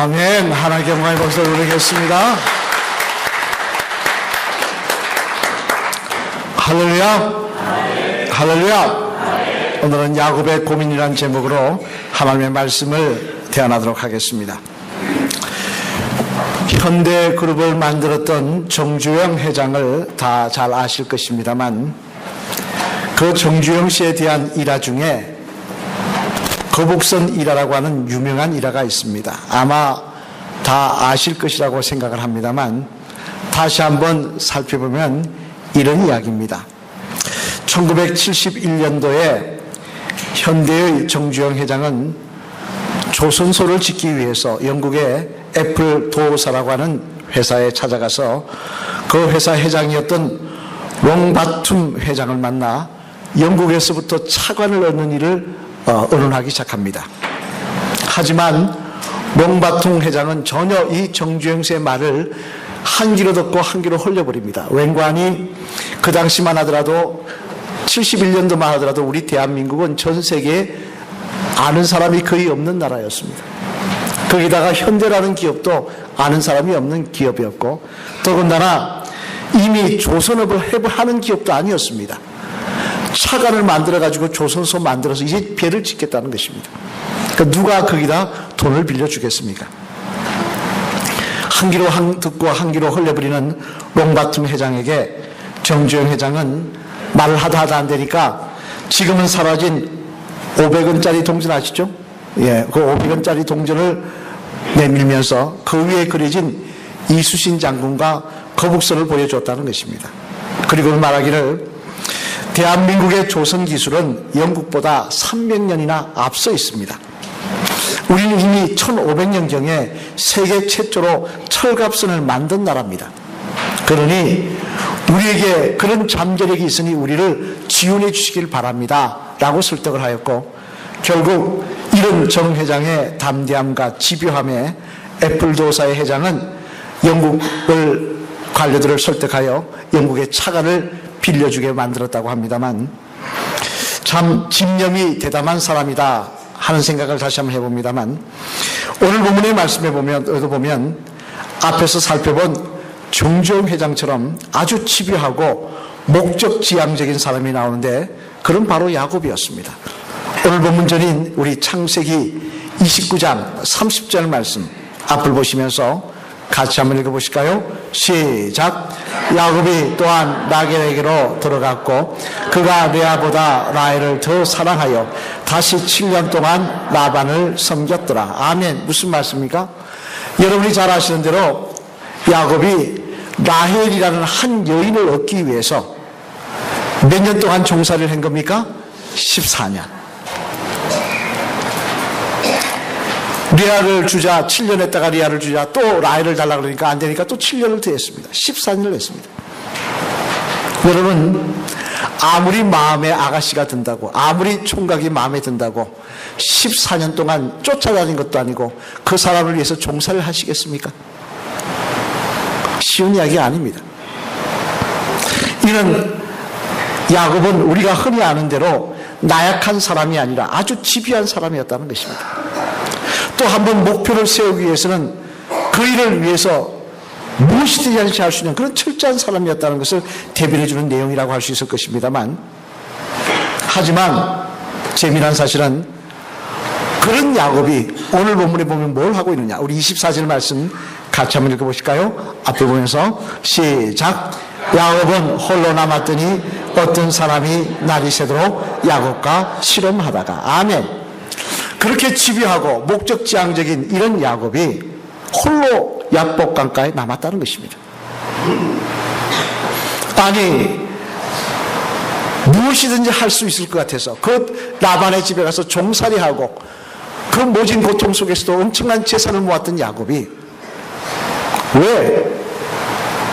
아멘. 하나님께 영광의 박수를 드리겠습니다. 할렐루야. 할렐루야. 오늘은 야곱의 고민이라는 제목으로 하나님의 말씀을 대안하도록 하겠습니다. 현대 그룹을 만들었던 정주영 회장을 다 잘 아실 것입니다만, 그 정주영 씨에 대한 일화 중에 거북선 일화라고 하는 유명한 일화가 있습니다. 아마 다 아실 것이라고 생각을 합니다만, 다시 한번 살펴보면 이런 이야기입니다. 1971년도에 현대의 정주영 회장은 조선소를 짓기 위해서 영국의 애플 도어사라고 하는 회사에 찾아가서 그 회사 회장이었던 롱바툼 회장을 만나 영국에서부터 차관을 얻는 일을 의논하기 시작합니다. 하지만 롱바퉁 회장은 전혀 이 정주영 씨의 말을 한 귀로 듣고 한 귀로 흘려버립니다. 웬관이 그 당시만 하더라도 71년도만 하더라도 우리 대한민국은 전 세계에 아는 사람이 거의 없는 나라였습니다. 거기다가 현대라는 기업도 아는 사람이 없는 기업이었고, 더군다나 이미 조선업을 하는 기업도 아니었습니다. 차관을 만들어가지고 조선소 만들어서 이제 배를 짓겠다는 것입니다. 그러니까 누가 거기다 돈을 빌려주겠습니까? 한 귀로 듣고 한 귀로 흘려버리는 롱바툼 회장에게 정주영 회장은 말을 하다 안 되니까 지금은 사라진 500원짜리 동전 아시죠? 예, 그 500원짜리 동전을 내밀면서 그 위에 그려진 이수신 장군과 거북선을 보여줬다는 것입니다. 그리고 말하기를, 대한민국의 조선 기술은 영국보다 300년이나 앞서 있습니다. 우리는 이미 1500년경에 세계 최초로 철갑선을 만든 나라입니다. 그러니 우리에게 그런 잠재력이 있으니 우리를 지원해 주시길 바랍니다 라고 설득을 하였고, 결국 이런 정 회장의 담대함과 집요함에 애플도사의 회장은 영국을 관료들을 설득하여 영국의 차관을 빌려주게 만들었다고 합니다만, 참 집념이 대담한 사람이다 하는 생각을 다시 한번 해봅니다만, 오늘 본문의 말씀에 보면 앞에서 살펴본 정주영 회장처럼 아주 집요하고 목적지향적인 사람이 나오는데, 그건 바로 야곱이었습니다. 오늘 본문전인 우리 창세기 29장 30절 말씀 앞을 보시면서 같이 한번 읽어보실까요? 시작. 야곱이 또한 라겔에게로 들어갔고 그가 레아보다 라헬을 더 사랑하여 다시 7년 동안 라반을 섬겼더라. 아멘. 무슨 말씀입니까? 여러분이 잘 아시는 대로 야곱이 라헬이라는 한 여인을 얻기 위해서 몇 년 동안 종살이를 한 겁니까? 14년. 레아를 주자 7년 했다가 레아를 주자 또 라헬을 달라 그러니까 안 되니까 또 7년을 더 했습니다. 14년을 했습니다. 여러분, 아무리 마음에 아가씨가 든다고, 아무리 총각이 마음에 든다고 14년 동안 쫓아다닌 것도 아니고 그 사람을 위해서 종살이를 하시겠습니까? 쉬운 이야기 아닙니다. 이는 야곱은 우리가 흔히 아는 대로 나약한 사람이 아니라 아주 집요한 사람이었다는 것입니다. 또 한 번 목표를 세우기 위해서는 그 일을 위해서 무엇이든지 할 수 있는 그런 철저한 사람이었다는 것을 대변해주는 내용이라고 할 수 있을 것입니다만, 하지만 재미난 사실은 그런 야곱이 오늘 본문에 보면 뭘 하고 있느냐. 우리 24절 말씀 같이 한번 읽어보실까요? 앞에 보면서 시작. 야곱은 홀로 남았더니 어떤 사람이 날이 새도록 야곱과 씨름하다가. 아멘. 그렇게 집요하고 목적지향적인 이런 야곱이 홀로 야복강가에 남았다는 것입니다. 아니, 무엇이든지 할 수 있을 것 같아서 그 라반의 집에 가서 종살이하고 그 모진 고통 속에서도 엄청난 재산을 모았던 야곱이 왜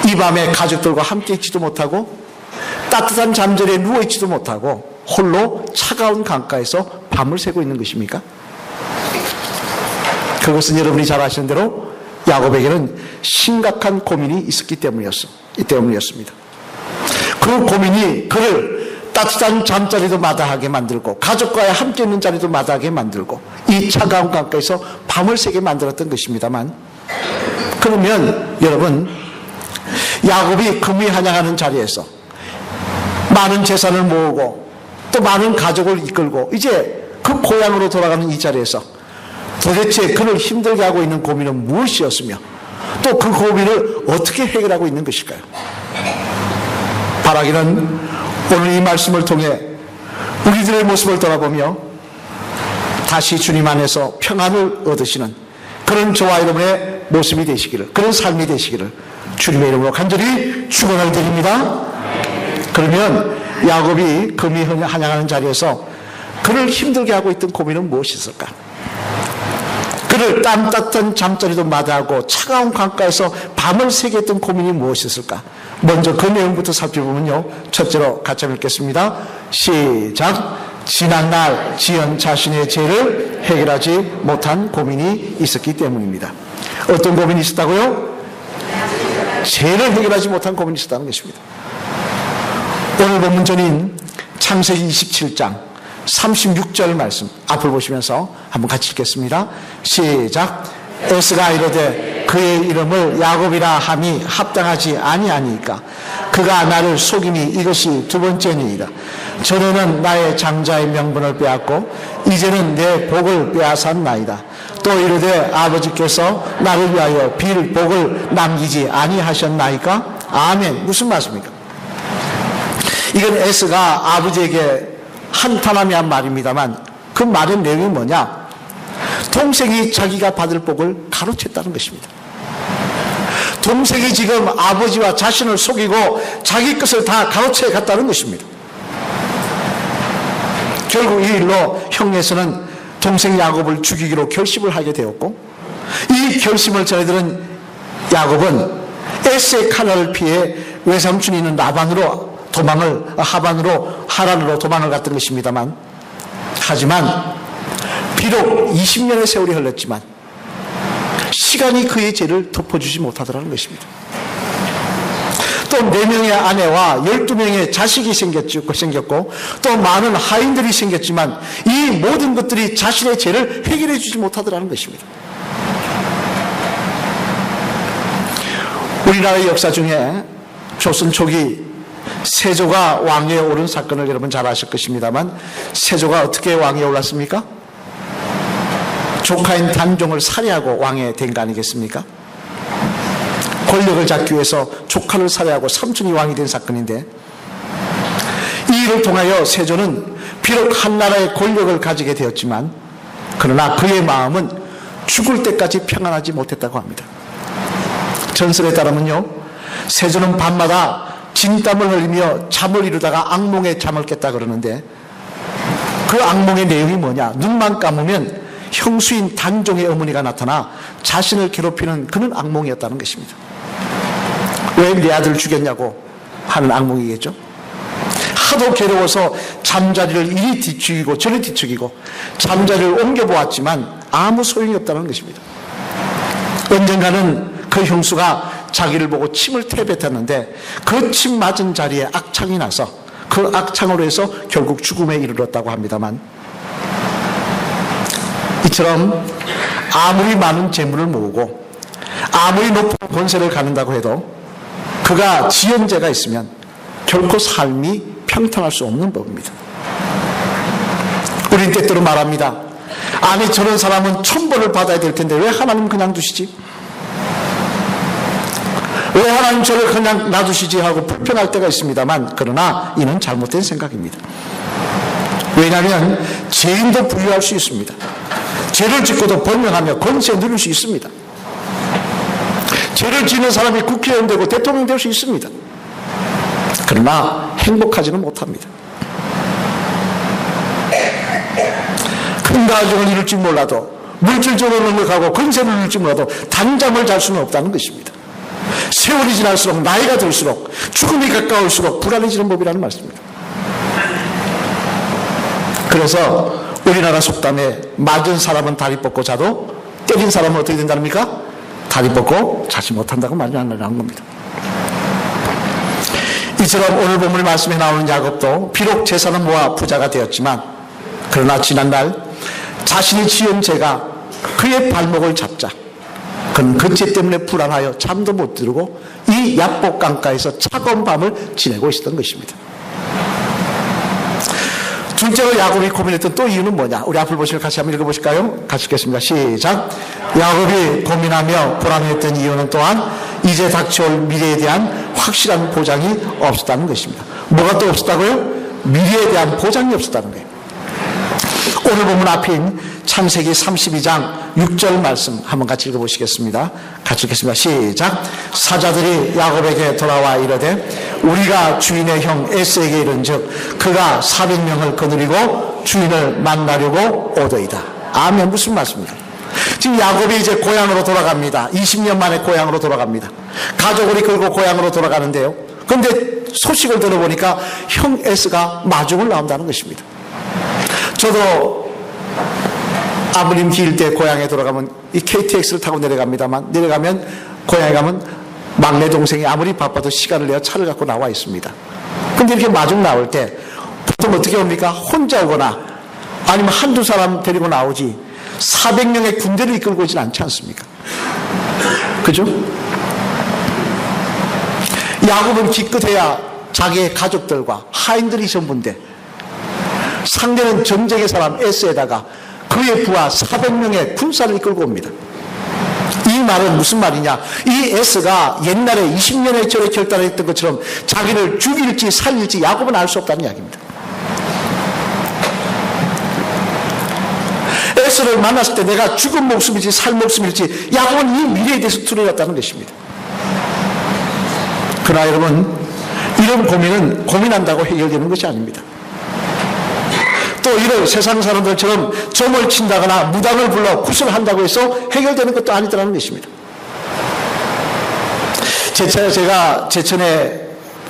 이 밤에 가족들과 함께 있지도 못하고 따뜻한 잠자리에 누워있지도 못하고 홀로 차가운 강가에서 밤을 새고 있는 것입니까? 그것은 여러분이 잘 아시는 대로 야곱에게는 심각한 고민이 있었기 때문이었습니다. 그 고민이 그를 따뜻한 잠자리도 마다하게 만들고 가족과의 함께 있는 자리도 마다하게 만들고 이 차가운 강가에서 밤을 새게 만들었던 것입니다만, 그러면 여러분, 야곱이 금이 한양하는 자리에서 많은 재산을 모으고 또 많은 가족을 이끌고 이제 그 고향으로 돌아가는 이 자리에서 도대체 그를 힘들게 하고 있는 고민은 무엇이었으며 또 그 고민을 어떻게 해결하고 있는 것일까요? 바라기는 오늘 이 말씀을 통해 우리들의 모습을 돌아보며 다시 주님 안에서 평안을 얻으시는 그런 저와 여러분의 모습이 되시기를, 그런 삶이 되시기를 주님의 이름으로 간절히 축원을 드립니다. 그러면 야곱이 금이 한양하는 자리에서 그를 힘들게 하고 있던 고민은 무엇이 있을까? 그를 땀 따뜻한 잠자리도 마다하고 차가운 강가에서 밤을 새게 했던 고민이 무엇이 있을까? 먼저 그 내용부터 살펴보면요, 첫째로 같이 읽겠습니다. 시작. 지난날 지은 자신의 죄를 해결하지 못한 고민이 있었기 때문입니다. 어떤 고민이 있었다고요? 죄를 해결하지 못한 고민이 있었다는 것입니다. 오늘 본문전인 창세기 27장 36절 말씀 앞을 보시면서 한번 같이 읽겠습니다. 시작. 에스가 이르되 그의 이름을 야곱이라 함이 합당하지 아니하니까 그가 나를 속임이 이것이 두 번째니이다. 전에는 나의 장자의 명분을 빼앗고 이제는 내 복을 빼앗았나이다. 또 이르되 아버지께서 나를 위하여 빌 복을 남기지 아니하셨나이까? 아멘. 무슨 말씀입니까? 이건 에스가 아버지에게 한탄하며 한 말입니다만 그 말의 내용이 뭐냐? 동생이 자기가 받을 복을 가로챘다는 것입니다. 동생이 지금 아버지와 자신을 속이고 자기 것을 다 가로채 갔다는 것입니다. 결국 이 일로 형에서는 동생 야곱을 죽이기로 결심을 하게 되었고, 이 결심을 전해들은 야곱은 에스의 칼날을 피해 외삼촌이 있는 라반으로 하란으로 도망을 갔던 것입니다만, 하지만 비록 20년의 세월이 흘렀지만 시간이 그의 죄를 덮어주지 못하더라는 것입니다. 또 4명의 아내와 12명의 자식이 생겼고 또 많은 하인들이 생겼지만 이 모든 것들이 자신의 죄를 해결해 주지 못하더라는 것입니다. 우리나라의 역사 중에 조선 초기 세조가 왕위에 오른 사건을 여러분 잘 아실 것입니다만, 세조가 어떻게 왕위에 올랐습니까? 조카인 단종을 살해하고 왕에 된 거 아니겠습니까? 권력을 잡기 위해서 조카를 살해하고 삼촌이 왕이 된 사건인데, 이 일을 통하여 세조는 비록 한나라의 권력을 가지게 되었지만 그러나 그의 마음은 죽을 때까지 평안하지 못했다고 합니다. 전설에 따르면요, 세조는 밤마다 진땀을 흘리며 잠을 이루다가 악몽에 잠을 깼다 그러는데, 그 악몽의 내용이 뭐냐? 눈만 감으면 형수인 단종의 어머니가 나타나 자신을 괴롭히는 그런 악몽이었다는 것입니다. 왜 내 아들 죽였냐고 하는 악몽이겠죠. 하도 괴로워서 잠자리를 이리 뒤척이고 저리 뒤척이고 잠자리를 옮겨보았지만 아무 소용이 없다는 것입니다. 언젠가는 그 형수가 자기를 보고 침을 태뱉었는데 그 침 맞은 자리에 악창이 나서 그 악창으로 해서 결국 죽음에 이르렀다고 합니다만, 이처럼 아무리 많은 재물을 모으고 아무리 높은 권세를 갖는다고 해도 그가 지은 죄가 있으면 결코 삶이 평탄할 수 없는 법입니다. 우린 때때로 말합니다. 아니, 저런 사람은 천벌을 받아야 될 텐데 왜 하나님 그냥 두시지? 왜 하나님 저를 그냥 놔두시지 하고 불평할 때가 있습니다만, 그러나 이는 잘못된 생각입니다. 왜냐하면 죄인도 부유할 수 있습니다. 죄를 짓고도 번명하며 권세 누릴 수 있습니다. 죄를 짓는 사람이 국회의원 되고 대통령 될 수 있습니다. 그러나 행복하지는 못합니다. 큰 가정을 이룰지 몰라도, 물질적으로 능력하고 권세를 누릴지 몰라도 단잠을 잘 수는 없다는 것입니다. 세월이 지날수록, 나이가 들수록, 죽음이 가까울수록 불안해지는 법이라는 말씀입니다. 그래서 우리나라 속담에 맞은 사람은 다리 뻗고 자도 때린 사람은 어떻게 된답니까? 다리 뻗고 자지 못한다고 말이 안 나가는 겁니다. 이처럼 오늘 본문 말씀에 나오는 야곱도 비록 재산을 모아 부자가 되었지만 그러나 지난날 자신이 지은 죄가 그의 발목을 잡자 그는 그 죄 때문에 불안하여 잠도 못 들고 이 야복 강가에서 차가운 밤을 지내고 있었던 것입니다. 둘째로 야곱이 고민했던 또 이유는 뭐냐? 우리 앞을 보시면 같이 한번 읽어보실까요? 같이 읽겠습니다. 시작. 야곱이 고민하며 불안했던 이유는 또한 이제 닥쳐올 미래에 대한 확실한 보장이 없었다는 것입니다. 뭐가 또 없었다고요? 미래에 대한 보장이 없었다는 거예요. 오늘 본문 앞인 창세기 32장 6절 말씀 한번 같이 읽어보시겠습니다. 같이 읽겠습니다. 시작. 사자들이 야곱에게 돌아와 이르되 우리가 주인의 형 에스에게 이른즉 그가 400명을 거느리고 주인을 만나려고 오더이다. 아멘. 무슨 말씀입니까? 지금 야곱이 이제 고향으로 돌아갑니다. 20년 만에 고향으로 돌아갑니다. 가족을 이끌고 고향으로 돌아가는데요. 그런데 소식을 들어보니까 형 에스가 마중을 나온다는 것입니다. 저도 아버님 길 때 고향에 돌아가면 이 KTX를 타고 내려갑니다만 내려가면 고향에 가면 막내 동생이 아무리 바빠도 시간을 내어 차를 갖고 나와 있습니다. 근데 이렇게 마중 나올 때 보통 어떻게 옵니까? 혼자 오거나 아니면 한두 사람 데리고 나오지 400명의 군대를 이끌고 오진 않지 않습니까? 그죠? 야곱은 기껏해야 자기의 가족들과 하인들이 전부인데 상대는 전쟁의 사람 에스에다가 그의 부하 400명의 군사를 이끌고 옵니다. 이 말은 무슨 말이냐? 이 에스가 옛날에 20년의 전에 결단했던 것처럼 자기를 죽일지 살릴지 야곱은 알 수 없다는 이야기입니다. 에스를 만났을 때 내가 죽은 목숨일지 살 목숨일지 야곱은 이 미래에 대해서 두려웠다는 것입니다. 그러나 여러분, 이런 고민은 고민한다고 해결되는 것이 아닙니다. 또 이런 세상 사람들처럼 점을 친다거나 무당을 불러 구슬한다고 해서 해결되는 것도 아니더라는 것입니다. 제가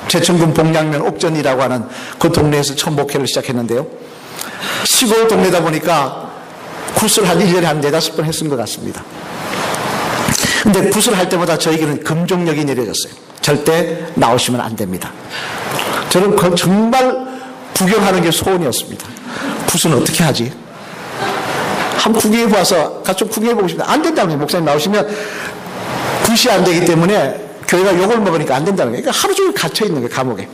제천군 복량면 옥전이라고 하는 그 동네에서 처음 목회를 시작했는데요. 시골 동네다 보니까 구슬 한 1년에 한 4-5번 했은 것 같습니다. 근데 구슬할 때마다 저에게는 금종력이 내려졌어요. 절대 나오시면 안 됩니다. 저는 정말 구경하는 게 소원이었습니다. 굿은 어떻게 하지? 한번 구경해봐서 같이 좀 구경해보고 싶다. 안 된다고요. 목사님 나오시면 굿이 안 되기 때문에 교회가 욕을 먹으니까 안 된다는 거예요. 그러니까 하루 종일 갇혀있는 거예요. 감옥에.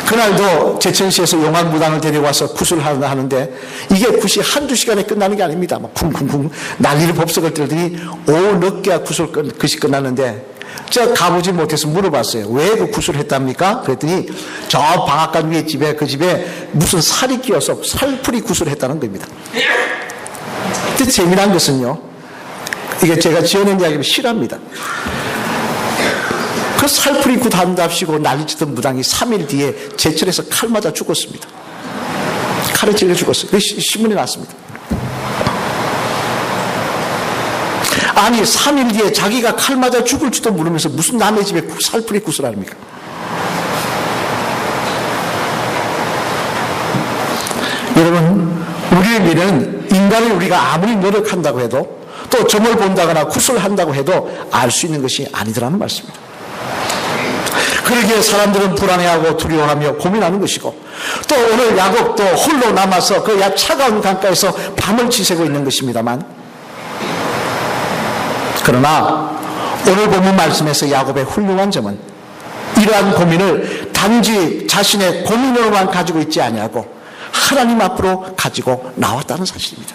그날도 제천시에서 용왕무당을 데려와서 굿을 하는데 이게 굿이 한두 시간에 끝나는 게 아닙니다. 막 쿵쿵쿵 난리를 법석을 들더니 오후 늦게야 굿이 끝났는데 제가 가보지 못해서 물어봤어요. 왜 그 굿을 했답니까? 그랬더니 저 방앗간 위에 집에 그 집에 무슨 살이 끼어서 살풀이 굿을 했다는 겁니다. 근데 재미난 것은요. 이게 제가 지어낸 이야기면 실합니다. 그 살풀이 굿 한답시고 난리치던 무당이 3일 뒤에 제철에서 칼 맞아 죽었습니다. 칼에 찔려 죽었어요. 그 신문에 났습니다. 아니 3일 뒤에 자기가 칼 맞아 죽을지도 모르면서 무슨 남의 집에 살풀이 굿을 합니까? 여러분, 우리의 미래는 인간이 우리가 아무리 노력한다고 해도 또 점을 본다거나 굿을 한다고 해도 알 수 있는 것이 아니더라는 말씀입니다. 그러기에 사람들은 불안해하고 두려워하며 고민하는 것이고 또 오늘 야곱도 홀로 남아서 그 차가운 강가에서 밤을 지새고 있는 것입니다만 그러나 오늘 본문 말씀에서 야곱의 훌륭한 점은 이러한 고민을 단지 자신의 고민으로만 가지고 있지 아니하고 하나님 앞으로 가지고 나왔다는 사실입니다.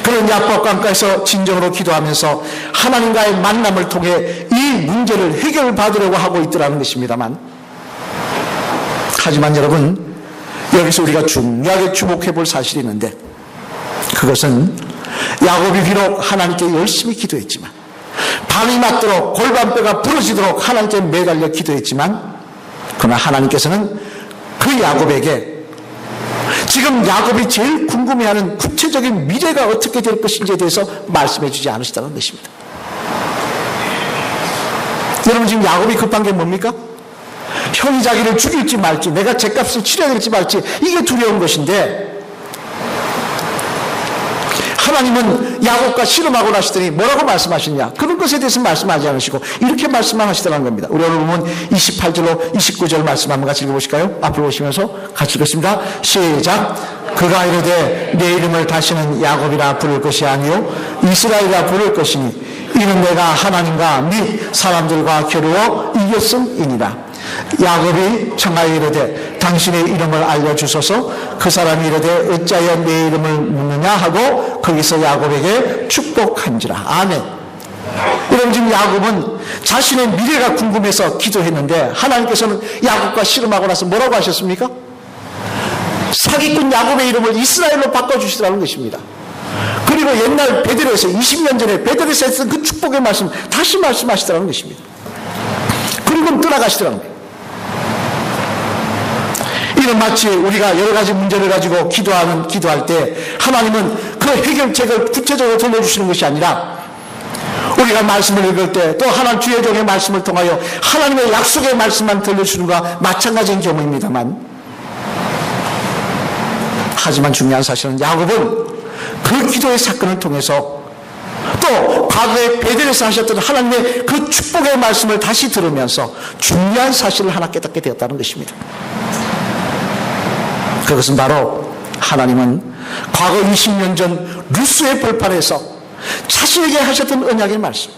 그는 야복 강가에서 진정으로 기도하면서 하나님과의 만남을 통해 이 문제를 해결받으려고 하고 있더라는 것입니다만 하지만 여러분 여기서 우리가 중요하게 주목해 볼 사실이 있는데 그것은 야곱이 비록 하나님께 열심히 기도했지만 밤이 맞도록 골반뼈가 부러지도록 하나님께 매달려 기도했지만 그러나 하나님께서는 그 야곱에게 지금 야곱이 제일 궁금해하는 구체적인 미래가 어떻게 될 것인지에 대해서 말씀해 주지 않으시다는 것입니다. 여러분 지금 야곱이 급한 게 뭡니까? 형이 자기를 죽일지 말지 내가 죄값을 치러야 될지 말지 이게 두려운 것인데 하나님은 야곱과 씨름하고 나시더니 뭐라고 말씀하셨냐? 그런 것에 대해서 말씀하지 않으시고 이렇게 말씀만 하시더라는 겁니다. 우리 오늘 보면 28절로 29절 말씀 한번 같이 읽어보실까요? 앞으로 보시면서 같이 읽겠습니다. 시작. 그가 이르되 내 이름을 다시는 야곱이라 부를 것이 아니요 이스라엘이라 부를 것이니 이는 내가 하나님과 및 사람들과 겨루어 이겼음이니라. 야곱이 청하여 이르되 당신의 이름을 알려주소서. 그 사람이 이르되 어찌하여 내 이름을 묻느냐 하고 거기서 야곱에게 축복한지라. 아멘. 여러분, 지금 야곱은 자신의 미래가 궁금해서 기도했는데 하나님께서는 야곱과 씨름하고 나서 뭐라고 하셨습니까? 사기꾼 야곱의 이름을 이스라엘로 바꿔주시라는 것입니다. 그리고 옛날 베델에서 20년 전에 베델에서 했던 그 축복의 말씀 다시 말씀하시더라는 것입니다. 그리고 떠나가시더라는 거예요. 이는 마치 우리가 여러 가지 문제를 가지고 기도할 때 하나님은 그 해결책을 구체적으로 들려주시는 것이 아니라 우리가 말씀을 읽을 때 또 하나님 주의 종의 말씀을 통하여 하나님의 약속의 말씀만 들려주는 것과 마찬가지인 경우입니다만, 하지만 중요한 사실은 야곱은 그 기도의 사건을 통해서 또 과거에 베델에서 하셨던 하나님의 그 축복의 말씀을 다시 들으면서 중요한 사실을 하나 깨닫게 되었다는 것입니다. 그것은 바로 하나님은 과거 20년 전 루스의 벌판에서 자신에게 하셨던 언약의 말씀,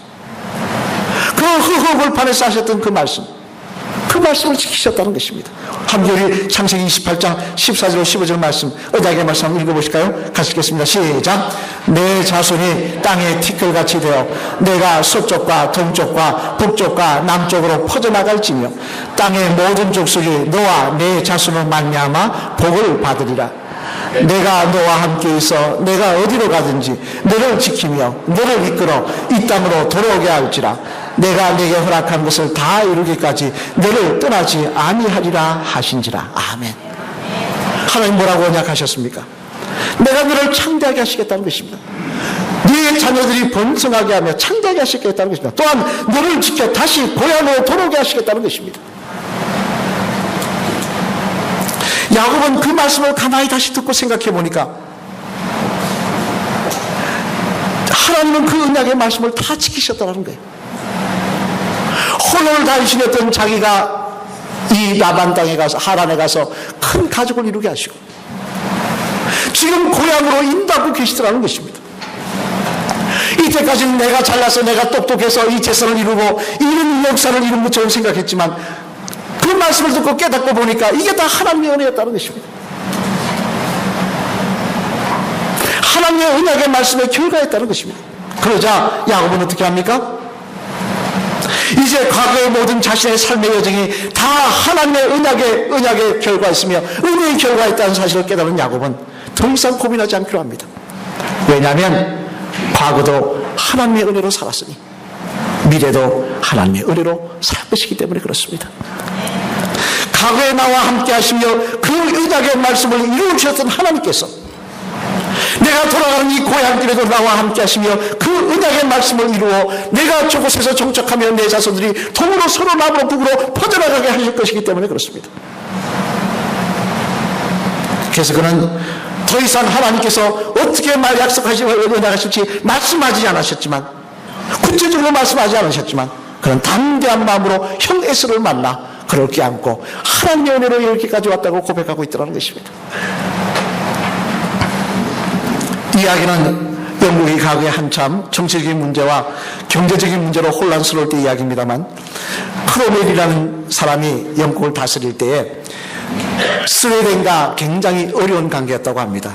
그 허허 벌판에서 하셨던 그 말씀을 지키셨다는 것입니다. 함께 창세기 28장 14절 15절 말씀, 언약의 말씀 한번 읽어보실까요? 같이 읽겠습니다. 시작. 내 자손이 땅에 티끌같이 되어 내가 서쪽과 동쪽과 북쪽과 남쪽으로 퍼져나갈지며 땅의 모든 족속이 너와 내 자손을 말미암아 복을 받으리라. 내가 너와 함께 있어 내가 어디로 가든지 너를 지키며 너를 이끌어 이 땅으로 돌아오게 할지라. 내가 내게 허락한 것을 다 이루기까지 너를 떠나지 아니하리라 하신지라. 아멘. 하나님 뭐라고 언약하셨습니까? 내가 너를 창대하게 하시겠다는 것입니다. 네 자녀들이 번성하게 하며 창대하게 하시겠다는 것입니다. 또한 너를 지켜 다시 고향으로 돌아오게 하시겠다는 것입니다. 야곱은 그 말씀을 가만히 다시 듣고 생각해 보니까 하나님은 그 언약의 말씀을 다 지키셨다는 거예요. 홀로 다니시던 자기가 이 라반 땅에 가서 하란에 가서 큰 가족을 이루게 하시고 지금 고향으로 인도하고 계시더라는 것입니다. 이때까지는 내가 잘나서 내가 똑똑해서 이 재산을 이루고 이런 역사를 이룬 것처럼 생각했지만 그 말씀을 듣고 깨닫고 보니까 이게 다 하나님의 은혜였다는 것입니다. 하나님의 언약의 말씀의 결과였다는 것입니다. 그러자 야곱은 어떻게 합니까? 이제 과거의 모든 자신의 삶의 여정이 다 하나님의 언약의 결과였으며 은혜의 결과였다는 사실을 깨달은 야곱은 더 이상 고민하지 않기로 합니다. 왜냐하면 과거도 하나님의 은혜로 살았으니 미래도 하나님의 은혜로 살 것이기 때문에 그렇습니다. 과거에 나와 함께 하시며 그 언약의 말씀을 이루셨던 하나님께서 내가 돌아가는 이 고향길에도 나와 함께 하시며 그 언약의 말씀을 이루어 내가 저곳에서 정착하며 내 자손들이 동으로 서로 남으로 북으로 퍼져나가게 하실 것이기 때문에 그렇습니다. 그래서 그는 더 이상 하나님께서 어떻게 약속하시고 언약하실지 말씀하지 않으셨지만, 구체적으로 말씀하지 않으셨지만 그는 담대한 마음으로 형 에서를 만나 그를 껴안고 하나님의 은혜로 이렇게까지 왔다고 고백하고 있더라는 것입니다. 이야기는 영국이 과거에 한참 정치적인 문제와 경제적인 문제로 혼란스러울 때 이야기입니다만, 크로멜이라는 사람이 영국을 다스릴 때에 스웨덴과 굉장히 어려운 관계였다고 합니다.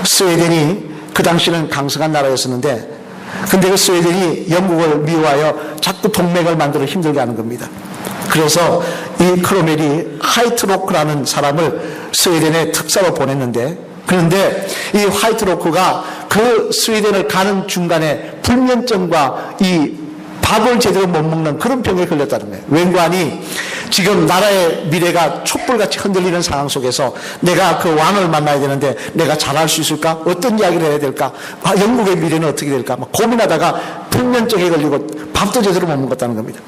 스웨덴이 그 당시는 강성한 나라였었는데, 근데 그 스웨덴이 영국을 미워하여 자꾸 동맹을 만들어 힘들게 하는 겁니다. 그래서 이 크로멜이 하이트로크라는 사람을 스웨덴에 특사로 보냈는데, 그런데 이 화이트로크가 그 스웨덴을 가는 중간에 불면증과 이 밥을 제대로 못 먹는 그런 병에 걸렸다는 거예요. 웬관이 지금 나라의 미래가 촛불같이 흔들리는 상황 속에서 내가 그 왕을 만나야 되는데 내가 잘할 수 있을까? 어떤 이야기를 해야 될까? 영국의 미래는 어떻게 될까? 막 고민하다가 불면증에 걸리고 밥도 제대로 못 먹었다는 겁니다.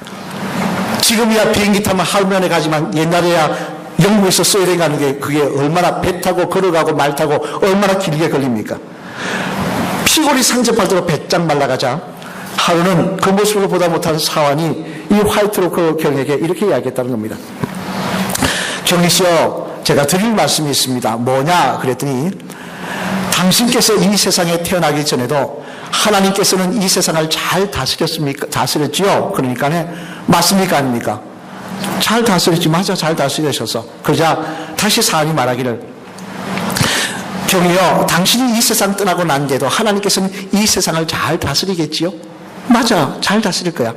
지금이야 비행기 타면 하루만에 가지만 옛날에야 영국에서 스웨덴 가는 게 그게 얼마나 배 타고 걸어가고 말 타고 얼마나 길게 걸립니까? 시골이 상접하도록 배짱 말라가자 하루는 그 모습을 보다 못한 사환이 이 화이트로크 경에게 이렇게 이야기했다는 겁니다. 경리씨여, 제가 드릴 말씀이 있습니다. 뭐냐 그랬더니 당신께서 이 세상에 태어나기 전에도 하나님께서는 이 세상을 잘 다스렸지요? 그러니까 맞습니까 아닙니까? 잘 다스렸지. 맞아, 잘 다스리셔서. 그러자 다시 사안이 말하기를, 경이여, 당신이 이 세상 떠나고 난 뒤에도 하나님께서는 이 세상을 잘 다스리겠지요? 맞아, 잘 다스릴 거야.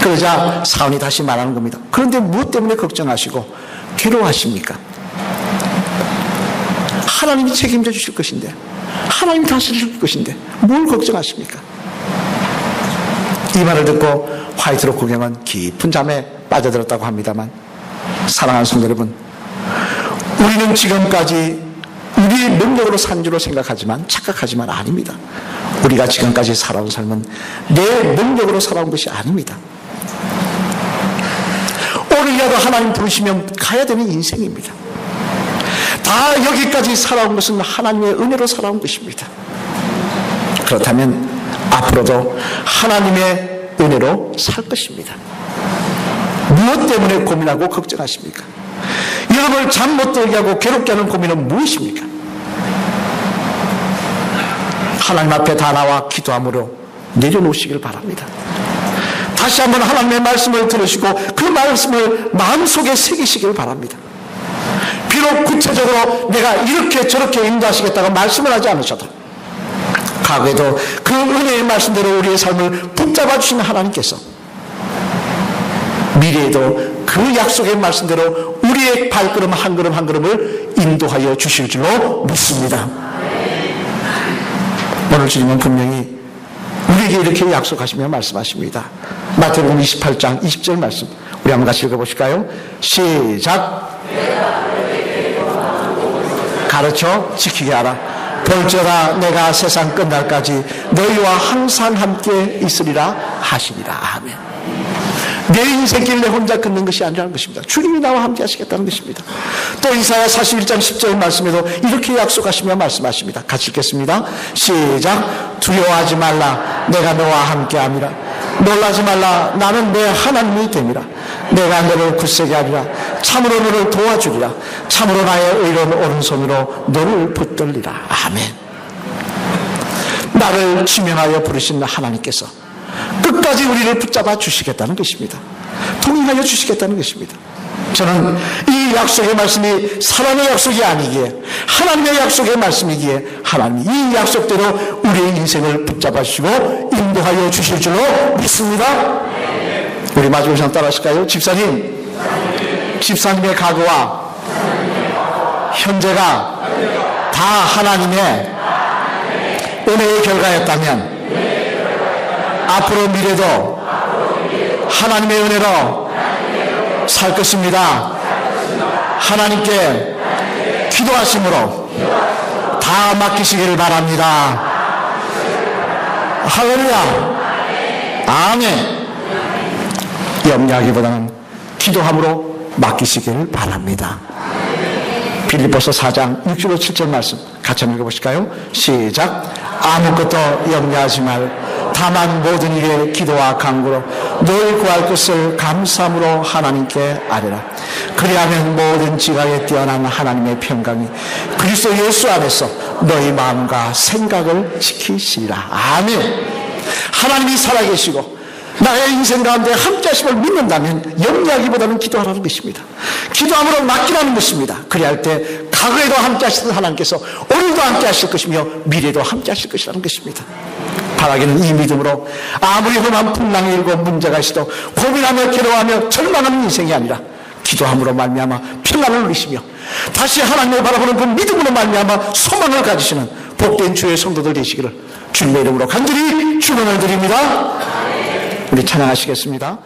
그러자 사안이 다시 말하는 겁니다. 그런데 무엇 때문에 걱정하시고 괴로워하십니까? 하나님이 책임져 주실 것인데, 하나님이 다스릴 것인데 뭘 걱정하십니까? 이 말을 듣고 화이트로크 경은 깊은 잠에 빠져들었다고 합니다만, 사랑하는 성도 여러분, 우리는 지금까지 우리의 능력으로 산 줄로 착각하지만 아닙니다. 우리가 지금까지 살아온 삶은 내 능력으로 살아온 것이 아닙니다. 오늘이라도 하나님 부르시면 가야 되는 인생입니다. 다 여기까지 살아온 것은 하나님의 은혜로 살아온 것입니다. 그렇다면 앞으로도 하나님의 은혜로 살 것입니다. 무엇 때문에 고민하고 걱정하십니까? 여러분을 잠 못 들게 하고 괴롭게 하는 고민은 무엇입니까? 하나님 앞에 다 나와 기도함으로 내려놓으시길 바랍니다. 다시 한번 하나님의 말씀을 들으시고 그 말씀을 마음속에 새기시길 바랍니다. 비록 구체적으로 내가 이렇게 저렇게 인도하시겠다고 말씀을 하지 않으셔도 과거에도 그 은혜의 말씀대로 우리의 삶을 붙잡아 주신 하나님께서 미래에도 그 약속의 말씀대로 우리의 발걸음 한 걸음 한 걸음을 인도하여 주실 줄로 믿습니다. 오늘 주님은 분명히 우리에게 이렇게 약속하시며 말씀하십니다. 마태복음 28장 20절 말씀 우리 한번 같이 읽어보실까요? 시작. 가르쳐 지키게 하라. 볼지어다 내가 세상 끝날까지 너희와 항상 함께 있으리라 하시니라. 아멘. 내 인생길 내 혼자 걷는 것이 아니라는 것입니다. 주님이 나와 함께 하시겠다는 것입니다. 또 이사야 41장 10절 말씀에도 이렇게 약속하시며 말씀하십니다. 같이 읽겠습니다. 시작. 두려워하지 말라. 내가 너와 함께 함이라. 놀라지 말라. 나는 내 하나님이 됨이라. 내가 너를 굳세게 하리라. 참으로 너를 도와주리라. 참으로 나의 의로운 오른손으로 너를 붙들리라. 아멘. 나를 지명하여 부르신 하나님께서 끝까지 우리를 붙잡아 주시겠다는 것입니다. 동행하여 주시겠다는 것입니다. 저는 이 약속의 말씀이 사람의 약속이 아니기에 하나님의 약속의 말씀이기에 하나님이 이 약속대로 우리의 인생을 붙잡아 주시고 인도하여 주실 줄로 믿습니다. 우리 마지막 시간 따라하실까요? 집사님의 과거와 현재가 다 하나님의 은혜의 결과였다면 앞으로 미래도 하나님의 은혜로 살 것입니다. 하나님께 기도하심으로 다 맡기시기를 바랍니다. 할렐루야. 아멘. 염려하기보다는 기도함으로 맡기시기를 바랍니다. 빌립보서 4장 6절 7절 말씀 같이 한번 읽어보실까요? 시작. 아무것도 염려하지 말 다만 모든 일에 기도와 간구로 늘 구할 것을 감사함으로 하나님께 아뢰라. 그리하면 모든 지각에 뛰어난 하나님의 평강이 그리스도 예수 안에서 너희 마음과 생각을 지키시리라. 아멘. 하나님이 살아계시고 나의 인생 가운데 함께 하심을 믿는다면 염려하기보다는 기도하라는 것입니다. 기도함으로 맡기라는 것입니다. 그리할 때 과거에도 함께 하시던 하나님께서 오늘도 함께 하실 것이며 미래도 함께 하실 것이라는 것입니다. 바라기는 이 믿음으로 아무리 험한 풍랑이 일고 문제가 있어도 고민하며 괴로워하며 절망하는 인생이 아니라 기도함으로 말미암아 평안을 누리시며 다시 하나님을 바라보는 그 믿음으로 말미암아 소망을 가지시는 복된 주의 성도들 되시기를 주님의 이름으로 간절히 축원을 드립니다. 우리 찬양하시겠습니다.